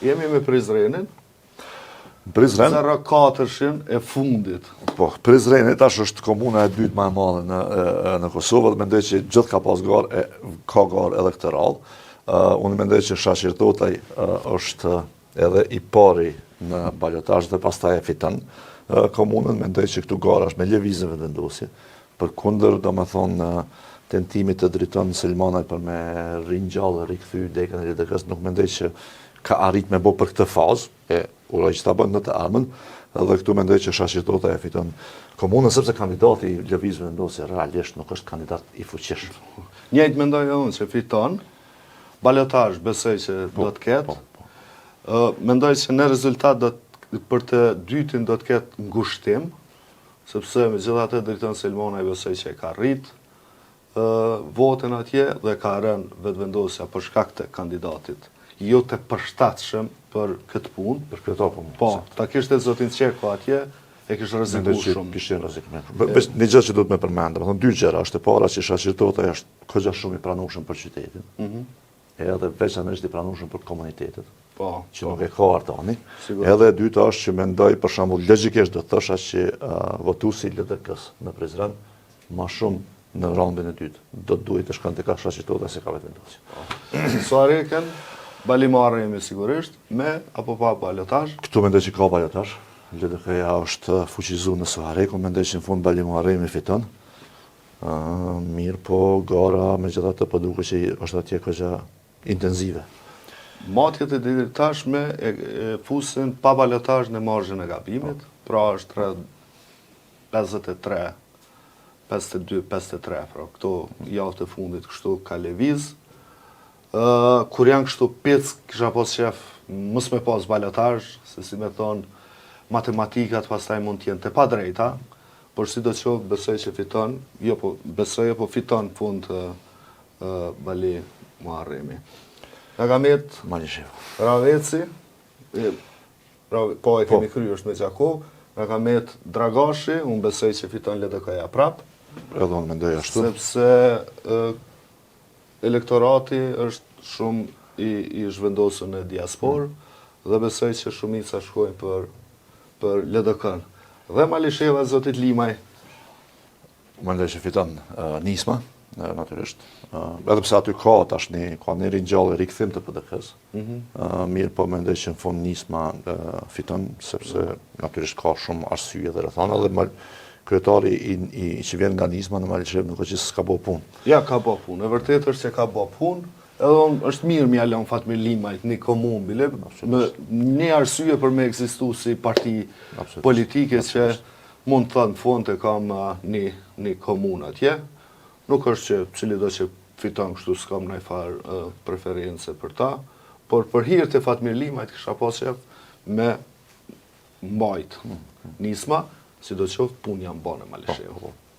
Jemi me Prizrenin. Prizren? 04-shin e fundit. Po, Prizreni tash është komuna e dytë më e madhe në Kosovë dhe mendoj që gjithë ka pas ka garë elektoral. Unë mendoj që Shashir Totaj është edhe i pari në balotazh dhe pastaj e fiton komunën. Mendoj që këtu gara është me lëvizje vendosje. Përkundër, domethënë, tentimit të drejton Selmanaj për me ringjallë, rikthy dekën e LDK-s, nuk mendoj që ka arrit me bo për këtë fazë, uroj që ta bën në të armën, dhe këtu mendoj që Shashir Totaj e fiton komunën, sepse kandidati i lëvizjes vendosje realisht nuk është kandidat i fuqishëm. Njëjtë mendoj edhe unë që fiton, balotazh besoj që do të ketë. Mendoj që në rezultat për të dytin do të ketë ngushtim, sepse megjithatë drejton Selmanaj besoj që e ka rrit votën atje dhe ka rënë vetëvendosja për shkak të kandidatit, jo të përshtatshëm për këtë punë. Për këtë punë. Po, ta kishte zotin Qeko atje, e kishte rrezikuar shumë. Kishte rrezikuar. Një gjë që duhet me përmend, domethënë dy gjëra, është e para që Shashir Totaj është kogja shumë i pranueshëm për qytetin. Edhe veçanërisht i pranueshëm për komunitetet. Po, që nuk e ka Artani. Edhe e dyta është që mendoj, për shembull, logjikisht do thosha që votuesi i LDK-s në Prizren më shumë në raundin e dytë do të duhet të shkon tek Shashir Totaj se ka vetëvendosje. Suareken, balimarremi sigurisht, me apo pa balotazh? Këtu mendoj që ka balotazh. LDK-ja është fuqizuar në Suarekun, mendoj që në fund balimarremi fiton. Mirë, po gara megjithatë po duket që është atje kogja intenzive. Matjet e ditët tashme e fusin pa balotazh në margjën e gabimit, pra është 53, 52, 53, pra këto javët e fundit kështu ka lëviz. Kur janë kështu pec, kisha pas qef, mos me pas balotazh, se si me thonë, matematikat pastaj mund t'jenë të pa drejta, por si do të qoftë besoj që fiton, jo po besoj, po fiton fund Bali Muharremi. Nga ka met Raveci, po e kemi kryer është me Gjakov, nga ka met Dragashi, unë besoj që fiton LDK-ja prap. Edhe unë mendoj ashtu. Sepse elektorati është shumë i zhvendosur në diasporë dhe besoj që shumica shkojnë për LDK-n. Dhe Malisheva zotit Limaj. Mendoj që fiton Nisma, natyrisht. Edhe pse aty ka tash një ringjallë rikthim të PDK-s. Mirë, po mendoj që në fund Nisma fiton, sepse natyrisht ka shumë arsye dhe rrethana dhe kryetari që vjen nga Nisma në Malishev nuk është që s'ka bo punë. Ja, ka bo punë. E vërtet është që ka bo punë, edhe është mirë mi alon Fatmir Limajt një komunë, bile, me një arsye për me ekzistu si parti politike që mund të thënë fond e kam një komunë atje. Nuk është që cili do që fiton kështu s'kam në farë preference për ta, por për hirë të Fatmir Limajt kësha pas qef me mbajt Nisma, si do të qoftë punë janë bane Malisheva.